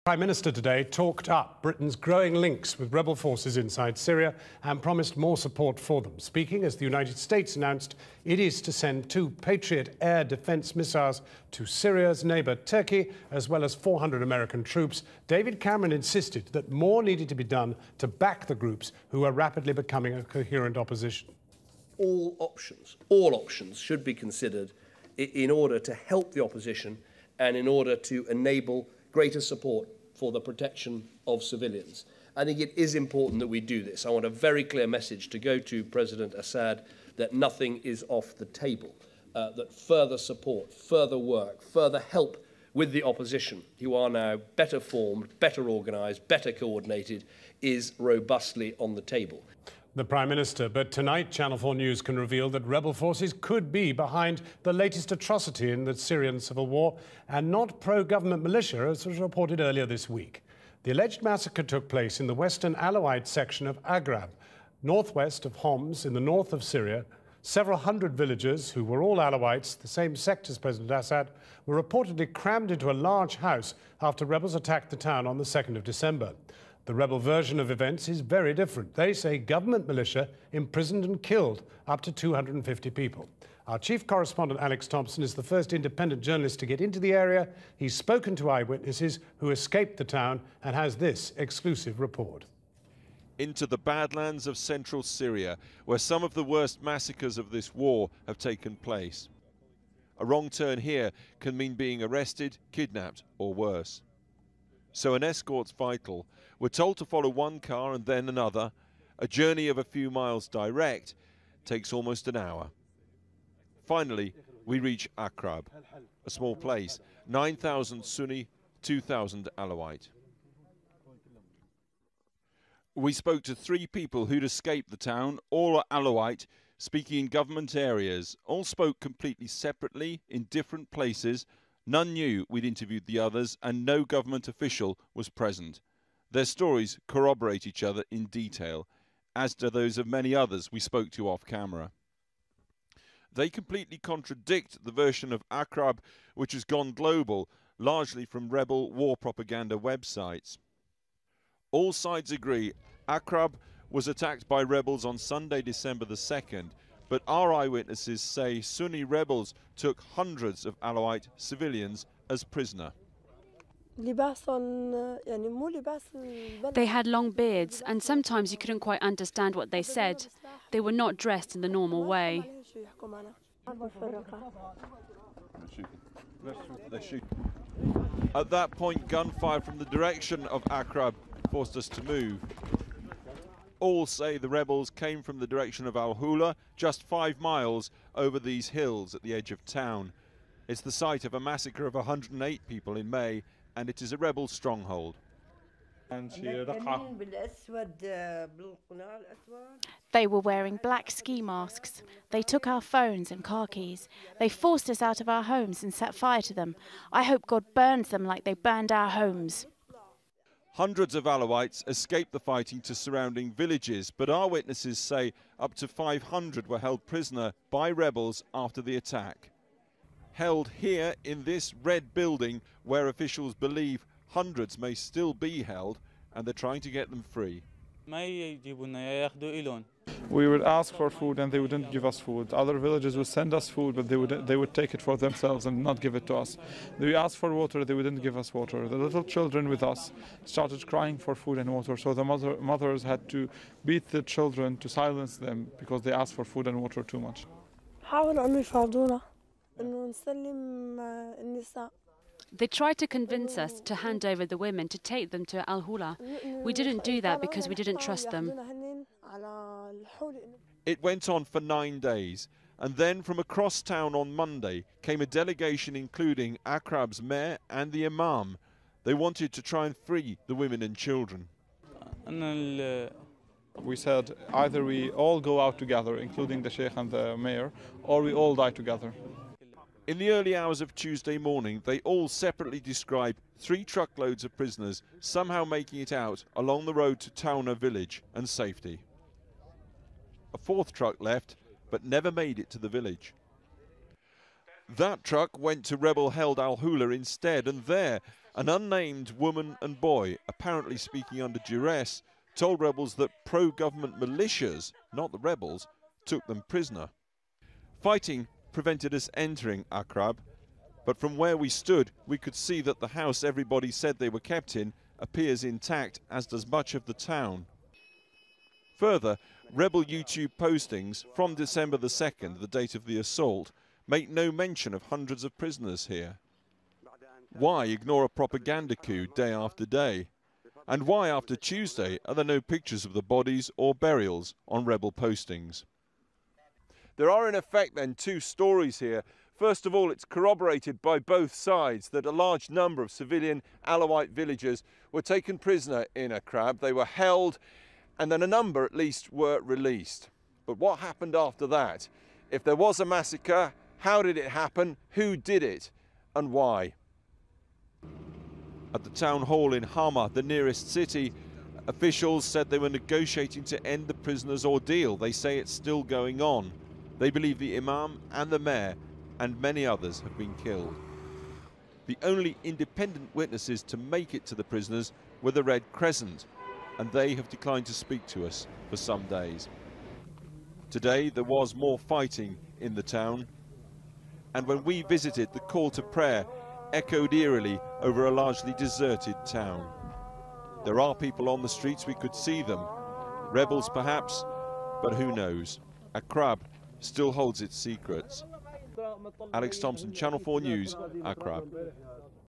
Prime Minister today talked up Britain's growing links with rebel forces inside Syria and promised more support for them, speaking as the United States announced it is to send 2 Patriot air defense missiles to Syria's neighbor Turkey, as well as 400 American troops. David Cameron insisted that more needed to be done to back the groups who are rapidly becoming a coherent opposition. All options should be considered in order to help the opposition and in order to enable greater support for the protection of civilians. I think it is important that we do this. I want a very clear message to go to President Assad that nothing is off the table, that further support, further work, further help with the opposition, who are now better formed, better organised, better coordinated, is robustly on the table. The Prime Minister, but tonight Channel 4 News can reveal that rebel forces could be behind the latest atrocity in the Syrian civil war and not pro-government militia, as was reported earlier this week. The alleged massacre took place in the western Alawite section of Aqrab, northwest of Homs in the north of Syria. Several hundred villagers, who were all Alawites, the same sect as President Assad, were reportedly crammed into a large house after rebels attacked the town on the 2nd of December. The rebel version of events is very different. They say government militia imprisoned and killed up to 250 people. Our chief correspondent, Alex Thompson, is the first independent journalist to get into the area. He's spoken to eyewitnesses who escaped the town and has this exclusive report. Into the Badlands of central Syria, where some of the worst massacres of this war have taken place. A wrong turn here can mean being arrested, kidnapped, or worse. So an escort's vital. We're told to follow one car and then another. A journey of a few miles direct takes almost an hour. Finally, we reach Aqrab, a small place, 9,000 Sunni, 2,000 Alawite. We spoke to 3 people who'd escaped the town, all are Alawite, speaking in government areas. All spoke completely separately, in different places. None knew we'd interviewed the others, and no government official was present. Their stories corroborate each other in detail, as do those of many others we spoke to off camera. They completely contradict the version of Aqrab which has gone global, largely from rebel war propaganda websites. All sides agree Aqrab was attacked by rebels on Sunday, December the 2nd, but our eyewitnesses say Sunni rebels took hundreds of Alawite civilians as prisoner. They had long beards, and sometimes you couldn't quite understand what they said. They were not dressed in the normal way. At that point, gunfire from the direction of Aqrab forced us to move. All say the rebels came from the direction of Al-Hula, just 5 miles over these hills at the edge of town. It's the site of a massacre of 108 people in May, and it is a rebel stronghold. They were wearing black ski masks. They took our phones and car keys. They forced us out of our homes and set fire to them. I hope God burns them like they burned our homes. Hundreds of Alawites escaped the fighting to surrounding villages, but our witnesses say up to 500 were held prisoner by rebels after the attack. Held here in this red building where officials believe hundreds may still be held, and they're trying to get them free. We would ask for food and they wouldn't give us food. Other villages would send us food, but they would take it for themselves and not give it to us. We asked for water, they wouldn't give us water. The little children with us started crying for food and water, so the mothers had to beat the children to silence them because they asked for food and water too much. They tried to convince us to hand over the women, to take them to Al-Hula. We didn't do that because we didn't trust them. It went on for 9 days, and then from across town on Monday came a delegation including Aqrab's mayor and the imam. They wanted to try and free the women and children. We said either we all go out together, including the sheikh and the mayor, or we all die together. In the early hours of Tuesday morning, they all separately describe 3 truckloads of prisoners somehow making it out along the road to Tauna village and safety. A 4th truck left, but never made it to the village. That truck went to rebel-held Al-Hula instead, and there, An unnamed woman and boy, apparently speaking under duress, told rebels that pro-government militias, not the rebels, took them prisoner. Fighting prevented us entering Aqrab, but from where we stood, we could see that the house everybody said they were kept in appears intact, as does much of the town. Further, rebel YouTube postings from December the 2nd, the date of the assault, make no mention of hundreds of prisoners here. Why ignore a propaganda coup day after day? And why after Tuesday are there no pictures of the bodies or burials on rebel postings? There are in effect then two stories here. First of all, it's corroborated by both sides that a large number of civilian Alawite villagers were taken prisoner in Aqrab. They were held, and then a number at least were released. But what happened after that? If there was a massacre, how did it happen? Who did it? And why? At the town hall in Hama, the nearest city, officials said they were negotiating to end the prisoners' ordeal. They say it's still going on. They believe the imam and the mayor and many others have been killed. The only independent witnesses to make it to the prisoners were the Red Crescent, and they have declined to speak to us for some days. Today there was more fighting in the town, and when we visited, the call to prayer echoed eerily over a largely deserted town. There are people on the streets, we could see them. Rebels perhaps, but who knows? Aqrab still holds its secrets. Alex Thompson, Channel 4 News, Aqrab.